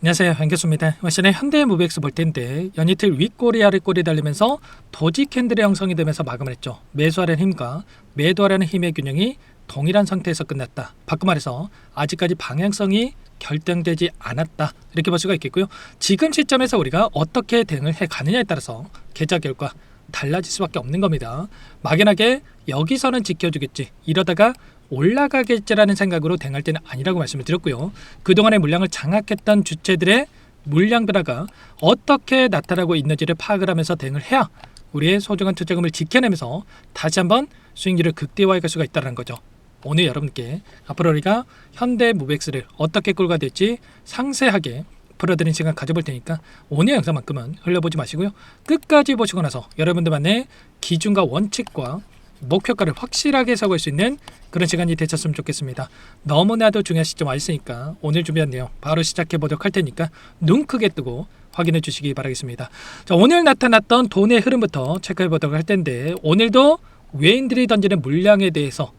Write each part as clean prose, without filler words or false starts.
안녕하세요, 한교수입니다. 이번 시간에 현대무비엑스 볼 텐데 연이틀 윗꼬리 아랫꼬리 달리면서 도지 캔들의 형성이 되면서 마감을 했죠. 매수하려는 힘과 매도하려는 힘의 균형이 동일한 상태에서 끝났다. 바꿔 말해서 아직까지 방향성이 결정되지 않았다, 이렇게 볼 수가 있겠고요. 지금 시점에서 우리가 어떻게 대응을 해가느냐에 따라서 계좌 결과 달라질 수밖에 없는 겁니다. 막연하게 여기서는 지켜주겠지, 이러다가 올라가겠지라는 생각으로 대응할 때는 아니라고 말씀을 드렸고요. 그동안의 물량을 장악했던 주체들의 물량 변화가 어떻게 나타나고 있는지를 파악을 하면서 대응을 해야 우리의 소중한 투자금을 지켜내면서 다시 한번 수익률을 극대화해 갈 수가 있다는 거죠. 오늘 여러분께 앞으로 우리가 현대무비엑스를 어떻게 끌고 될지 상세하게 풀어드리는 시간 가져볼 테니까 오늘 영상만큼은 흘려보지 마시고요. 끝까지 보시고 나서 여러분들만의 기준과 원칙과 목표가를 확실하게 세울 수 있는 그런 시간이 되셨으면 좋겠습니다. 너무나도 중요한 시점 와 있으니까 오늘 준비한 내용 바로 시작해 보도록 할 테니까 눈 크게 뜨고 확인해 주시기 바라겠습니다. 자, 오늘 나타났던 돈의 흐름부터 체크해 보도록 할 텐데, 오늘도 외인들이 던지는 물량에 대해서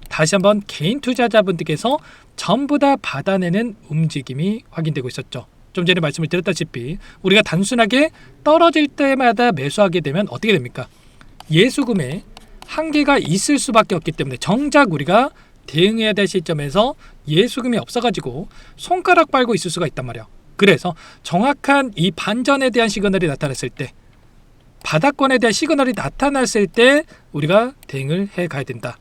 다시 한번 개인 투자자분들께서 전부 다 받아내는 움직임이 확인되고 있었죠. 좀 전에 말씀을 드렸다시피 우리가 단순하게 떨어질 때마다 매수하게 되면 어떻게 됩니까? 예수금에 한계가 있을 수밖에 없기 때문에 정작 우리가 대응해야 될 시점에서 예수금이 없어가지고 손가락 빨고 있을 수가 있단 말이야. 그래서 정확한 이 반전에 대한 시그널이 나타났을 때, 바닥권에 대한 시그널이 나타났을 때 우리가 대응을 해가야 된다.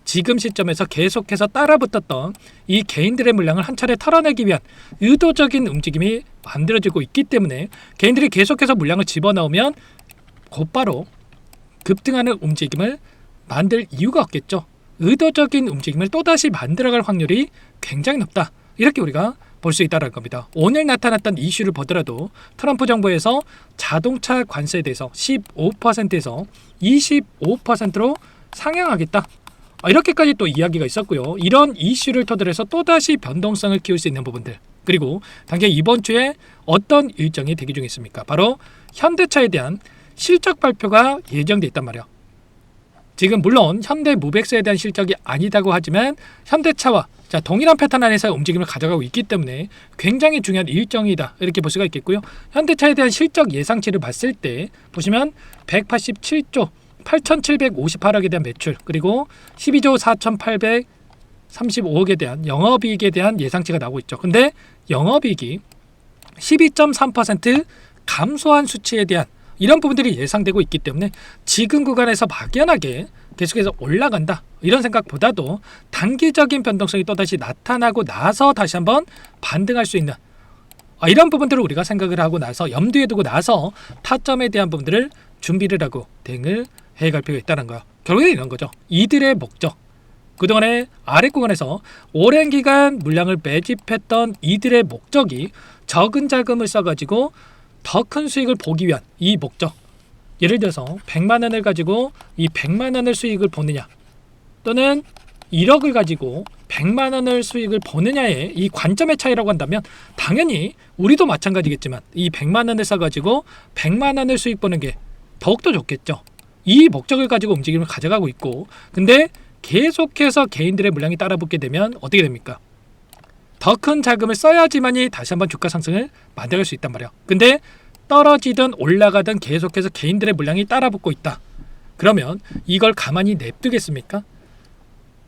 지금 시점에서 계속해서 따라붙었던 이 개인들의 물량을 한 차례 털어내기 위한 의도적인 움직임이 만들어지고 있기 때문에 개인들이 계속해서 물량을 집어넣으면 곧바로 급등하는 움직임을 만들 이유가 없겠죠. 의도적인 움직임을 또다시 만들어갈 확률이 굉장히 높다, 이렇게 우리가 볼 수 있다는 겁니다. 오늘 나타났던 이슈를 보더라도 트럼프 정부에서 자동차 관세에 대해서 15%에서 25%로 상향하겠다, 이렇게까지 또 이야기가 있었고요. 이런 이슈를 토대로 해서 또다시 변동성을 키울 수 있는 부분들, 그리고 당장 이번 주에 어떤 일정이 대기 중에 있습니까? 바로 현대차에 대한 실적 발표가 예정돼 있단 말이야. 지금 물론 현대무비엑스에 대한 실적이 아니다고 하지만 현대차와 동일한 패턴 안에서 움직임을 가져가고 있기 때문에 굉장히 중요한 일정이다, 이렇게 볼 수가 있겠고요. 현대차에 대한 실적 예상치를 봤을 때 보시면 187조 8,758억에 대한 매출, 그리고 12조 4,835억에 대한 영업이익에 대한 예상치가 나오고 있죠. 근데 영업이익이 12.3% 감소한 수치에 대한 이런 부분들이 예상되고 있기 때문에 지금 구간에서 막연하게 계속해서 올라간다, 이런 생각보다도 단기적인 변동성이 또다시 나타나고 나서 다시 한번 반등할 수 있는 이런 부분들을 우리가 생각을 하고 나서 염두에 두고 나서 타점에 대한 부분들을 준비를 하고 대응을 해갈 필요가 있다는 거야. 결국에 이런 거죠. 이들의 목적, 그동안에 아래 구간에서 오랜 기간 물량을 매집했던 이들의 목적이 적은 자금을 써가지고 더 큰 수익을 보기 위한 이 목적, 예를 들어서 100만 원을 가지고 이 100만 원을 수익을 보느냐, 또는 1억을 가지고 100만 원을 수익을 보느냐의 이 관점의 차이라고 한다면 당연히 우리도 마찬가지겠지만 이 100만 원을 써가지고 100만 원을 수익 보는 게 더욱더 좋겠죠. 이 목적을 가지고 움직임을 가져가고 있고, 근데 계속해서 개인들의 물량이 따라붙게 되면 어떻게 됩니까? 더 큰 자금을 써야지만이 다시 한번 주가 상승을 만들어갈 수 있단 말이에요. 근데 떨어지든 올라가든 계속해서 개인들의 물량이 따라붙고 있다. 그러면 이걸 가만히 냅두겠습니까?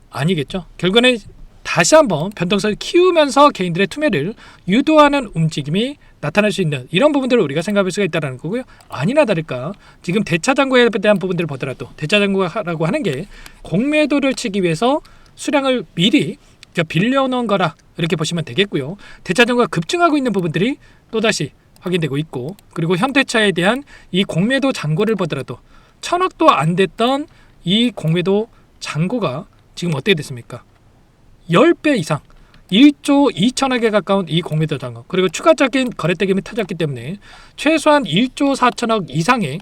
아니겠죠. 결국에는 다시 한번 변동성을 키우면서 개인들의 투매를 유도하는 움직임이 나타날 수 있는 이런 부분들을 우리가 생각할 수가 있다는 거고요. 아니나 다를까 지금 대차장고에 대한 부분들을 보더라도 대차장고라고 하는 게 공매도를 치기 위해서 수량을 미리 빌려놓은 거라, 이렇게 보시면 되겠고요. 대차장고가 급증하고 있는 부분들이 또다시 확인되고 있고, 그리고 현대차에 대한 이 공매도 잔고를 보더라도 1,000억도 안 됐던 이 공매도 잔고가 지금 어떻게 됐습니까? 10배 이상 1조 2천억에 가까운 이 공매도 잔고, 그리고 추가적인 거래대금이 터졌기 때문에 최소한 1조 4천억 이상의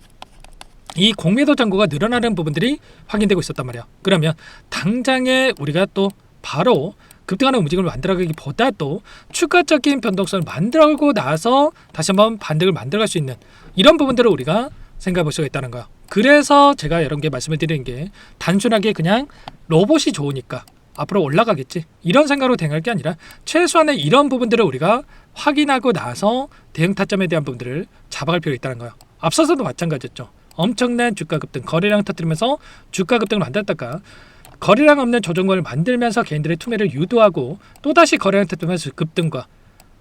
이 공매도 잔고가 늘어나는 부분들이 확인되고 있었단 말이야. 그러면 당장에 우리가 또 바로 급등하는 움직임을 만들어가기보다도 추가적인 변동성을 만들고 나서 다시 한번 반등을 만들어갈 수 있는 이런 부분들을 우리가 생각해 볼 수가 있다는 거야. 그래서 제가 여러 개 말씀을 드리는 게 단순하게 그냥 로봇이 좋으니까 앞으로 올라가겠지, 이런 생각으로 대응할 게 아니라 최소한의 이런 부분들을 우리가 확인하고 나서 대응 타점에 대한 부분들을 잡아갈 필요가 있다는 거예요. 앞서서도 마찬가지였죠. 엄청난 주가 급등, 거래량 터뜨리면서 주가 급등을 만들었다가 거래량 없는 조정권을 만들면서 개인들의 투매를 유도하고 또다시 거래량 터뜨리면서 급등과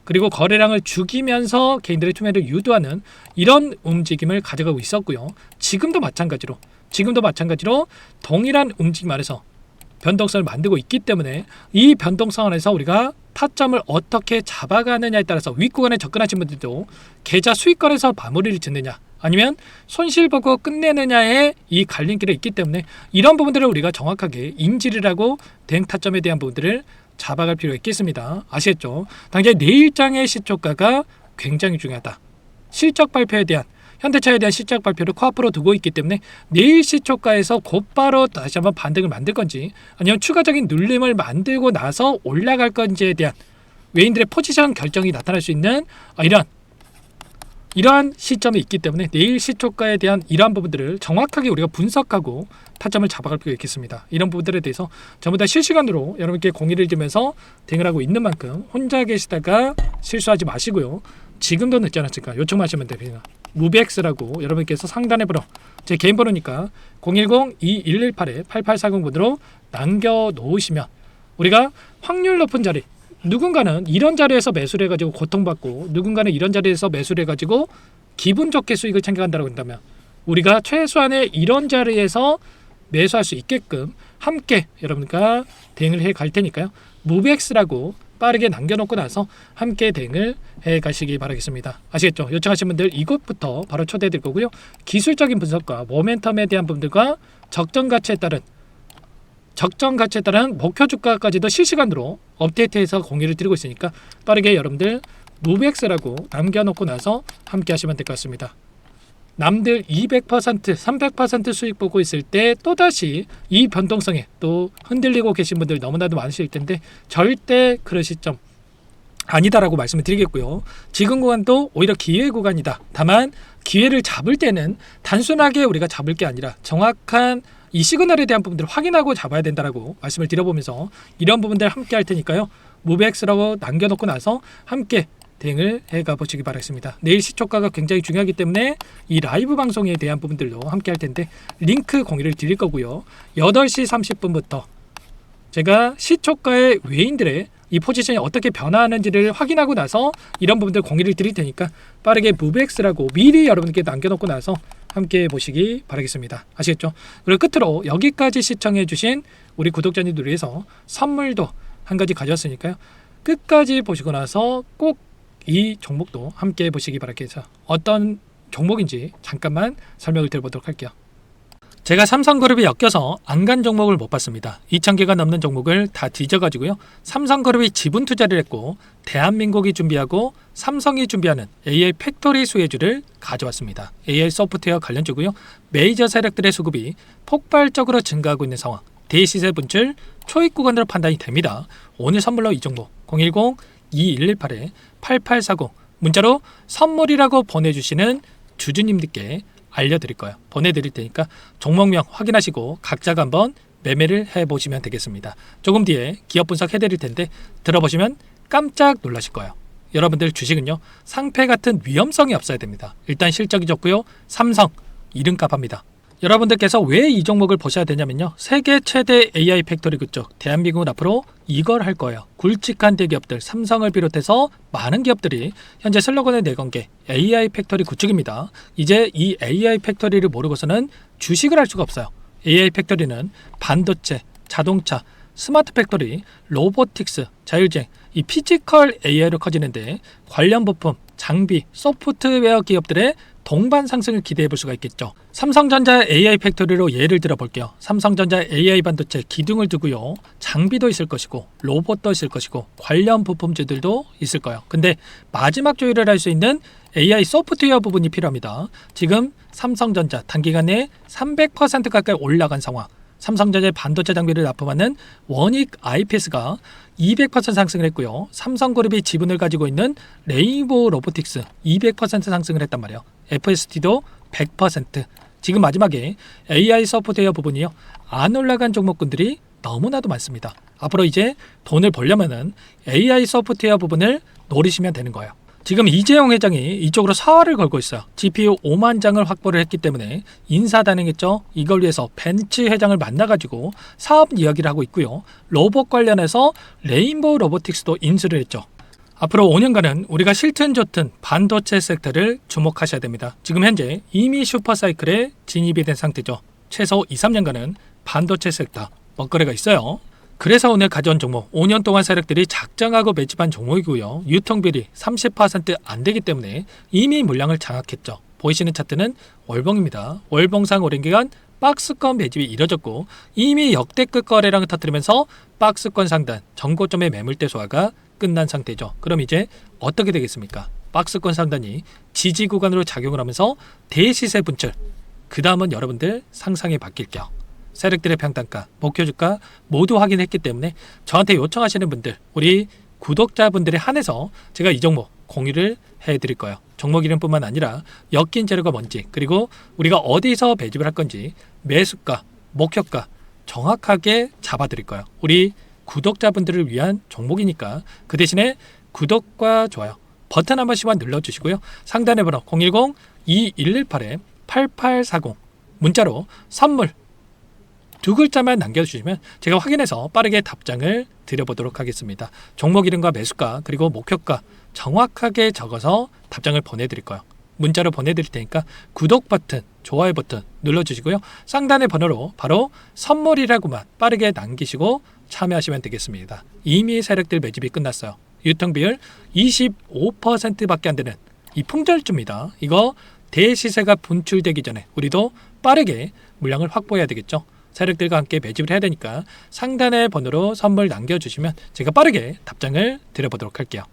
그리고 거래량을 죽이면서 개인들의 투매를 유도하는 이런 움직임을 가져가고 있었고요. 지금도 마찬가지로 동일한 움직임 아래서 변동성을 만들고 있기 때문에 이 변동성 안에서 우리가 타점을 어떻게 잡아가느냐에 따라서 윗구간에 접근하신 분들도 계좌 수익권에서 마무리를 짓느냐 아니면 손실 보고 끝내느냐의 이 갈림길에 있기 때문에 이런 부분들을 우리가 정확하게 인지를 하고 대응 타점에 대한 부분들을 잡아갈 필요가 있겠습니다. 아시겠죠? 당장 내일장의 시초가가 굉장히 중요하다. 실적 발표에 대한 현대차에 대한 실적 발표를 코앞으로 두고 있기 때문에 내일 시초가에서 곧바로 다시 한번 반등을 만들 건지 아니면 추가적인 눌림을 만들고 나서 올라갈 건지에 대한 외인들의 포지션 결정이 나타날 수 있는 이러한 시점이 있기 때문에 내일 시초가에 대한 이러한 부분들을 정확하게 우리가 분석하고 타점을 잡아갈 필요가 있겠습니다. 이런 부분들에 대해서 전부 다 실시간으로 여러분께 공유를 주면서 대응을 하고 있는 만큼 혼자 계시다가 실수하지 마시고요. 지금도 늦지 않았으니까 요청하시면 됩니다. 무비엑스라고 여러분께서 상단에 번호, 제 개인 번호니까 010-2118-8840번으로 남겨놓으시면 우리가 확률 높은 자리, 누군가는 이런 자리에서 매수를 해가지고 고통받고 누군가는 이런 자리에서 매수를 해가지고 기분 좋게 수익을 챙겨간다고 한다면 우리가 최소한의 이런 자리에서 매수할 수 있게끔 함께 여러분과 대응을 해 갈 테니까요. 무비엑스라고 빠르게 남겨놓고 나서 함께 대응을 해 가시기 바라겠습니다. 아시겠죠? 요청하신 분들 이곳부터 바로 초대해 드릴 거고요. 기술적인 분석과 모멘텀에 대한 부분들과 적정 가치에 따른 목표 주가까지도 실시간으로 업데이트해서 공유를 드리고 있으니까 빠르게 여러분들 무비엑스라고 남겨놓고 나서 함께 하시면 될 것 같습니다. 남들 200%, 300% 수익 보고 있을 때 또다시 이 변동성에 또 흔들리고 계신 분들 너무나도 많으실 텐데 절대 그런 시점 아니다라고 말씀을 드리겠고요. 지금 구간도 오히려 기회 구간이다. 다만 기회를 잡을 때는 단순하게 우리가 잡을 게 아니라 정확한 이 시그널에 대한 부분들을 확인하고 잡아야 된다라고 말씀을 드려보면서 이런 부분들 함께 할 테니까요. 무비엑스라고 남겨놓고 나서 함께 대응을 해가 보시기 바라겠습니다. 내일 시초가가 굉장히 중요하기 때문에 이 라이브 방송에 대한 부분들도 함께 할 텐데 링크 공유를 드릴 거고요. 8시 30분부터 제가 시초가의 외인들의 이 포지션이 어떻게 변화하는지를 확인하고 나서 이런 부분들 공유를 드릴 테니까 빠르게 무비엑스라고 미리 여러분께 남겨놓고 나서 함께 보시기 바라겠습니다. 아시겠죠? 그리고 끝으로 여기까지 시청해 주신 우리 구독자님들 위해서 선물도 한 가지 가져왔으니까요. 끝까지 보시고 나서 꼭 이 종목도 함께 보시기 바라겠습니다. 어떤 종목인지 잠깐만 설명을 드려보도록 할게요. 제가 삼성그룹이 엮여서 안 간 종목을 못 봤습니다. 2,000개가 넘는 종목을 다 뒤져가지고요. 삼성그룹이 지분 투자를 했고 대한민국이 준비하고 삼성이 준비하는 AI 팩토리 수혜주를 가져왔습니다. AI 소프트웨어 관련주고요. 메이저 세력들의 수급이 폭발적으로 증가하고 있는 상황. 대시세 분출 초입 구간으로 판단이 됩니다. 오늘 선물로 이 종목 010-2118-8840 문자로 선물이라고 보내주시는 주주님들께 알려드릴 거예요. 보내드릴 테니까 종목명 확인하시고 각자가 한번 매매를 해보시면 되겠습니다. 조금 뒤에 기업 분석 해드릴 텐데 들어보시면 깜짝 놀라실 거예요. 여러분들 주식은요 상패 같은 위험성이 없어야 됩니다. 일단 실적이 좋고요. 삼성 이름값 합니다. 여러분들께서 왜 이 종목을 보셔야 되냐면요. 세계 최대 AI 팩토리 그쪽 대한민국은 앞으로 이걸 할 거예요. 굵직한 대기업들 삼성을 비롯해서 많은 기업들이 현재 슬로건을 내건 게 AI 팩토리 구축입니다. 이제 이 AI 팩토리를 모르고서는 주식을 할 수가 없어요. AI 팩토리는 반도체, 자동차, 스마트 팩토리, 로보틱스, 자율주행, 이 피지컬 AI로 커지는데 관련 부품, 장비, 소프트웨어 기업들의 동반 상승을 기대해 볼 수가 있겠죠. 삼성전자 AI 팩토리로 예를 들어 볼게요. 삼성전자 AI 반도체 기둥을 두고요. 장비도 있을 것이고 로봇도 있을 것이고 관련 부품주들도 있을 거예요. 근데 마지막 조율을 할 수 있는 AI 소프트웨어 부분이 필요합니다. 지금 삼성전자 단기간에 300% 가까이 올라간 상황. 삼성전자의 반도체 장비를 납품하는 원익 IPS가 200% 상승을 했고요. 삼성그룹이 지분을 가지고 있는 레인보우 로보틱스 200% 상승을 했단 말이에요. FST도 100%. 지금 마지막에 AI 소프트웨어 부분이요. 안 올라간 종목군들이 너무나도 많습니다. 앞으로 이제 돈을 벌려면은 AI 소프트웨어 부분을 노리시면 되는 거예요. 지금 이재용 회장이 이쪽으로 사활을 걸고 있어요. GPU 5만 장을 확보를 했기 때문에 인사단행했죠. 이걸 위해서 벤츠 회장을 만나가지고 사업 이야기를 하고 있고요. 로봇 관련해서 레인보우 로보틱스도 인수를 했죠. 앞으로 5년간은 우리가 싫든 좋든 반도체 섹터를 주목하셔야 됩니다. 지금 현재 이미 슈퍼사이클에 진입이 된 상태죠. 최소 2, 3년간은 반도체 섹터 먹거리가 있어요. 그래서 오늘 가져온 종목 5년 동안 세력들이 작정하고 매집한 종목이고요. 유통비율이 30% 안 되기 때문에 이미 물량을 장악했죠. 보이시는 차트는 월봉입니다. 월봉상 오랜 기간 박스권 매집이 이뤄졌고 이미 역대급 거래량을 터뜨리면서 박스권 상단 전고점의 매물대 소화가 끝난 상태죠. 그럼 이제 어떻게 되겠습니까? 박스권 상단이 지지 구간으로 작용을 하면서 대시세 분출. 그 다음은 여러분들 상상이 바뀔게요. 세력들의 평단가, 목표주가 모두 확인했기 때문에 저한테 요청하시는 분들, 우리 구독자분들에 한해서 제가 이 종목 공유를 해드릴 거예요. 종목 이름뿐만 아니라 엮인 재료가 뭔지, 그리고 우리가 어디서 매집을 할 건지 매수가, 목표가 정확하게 잡아드릴 거예요. 우리 구독자분들을 위한 종목이니까 그 대신에 구독과 좋아요 버튼 한 번씩만 눌러주시고요. 상단의 번호 010-2118-8840 문자로 선물 두 글자만 남겨주시면 제가 확인해서 빠르게 답장을 드려보도록 하겠습니다. 종목 이름과 매수가 그리고 목표가 정확하게 적어서 답장을 보내드릴 거예요. 문자로 보내드릴 테니까 구독 버튼, 좋아요 버튼 눌러주시고요. 상단의 번호로 바로 선물이라고만 빠르게 남기시고 참여하시면 되겠습니다. 이미 세력들 매집이 끝났어요. 유통비율 25%밖에 안 되는 이 품절주입니다. 이거 대시세가 분출되기 전에 우리도 빠르게 물량을 확보해야 되겠죠. 세력들과 함께 매집을 해야 되니까 상단의 번호로 선물 남겨주시면 제가 빠르게 답장을 드려보도록 할게요.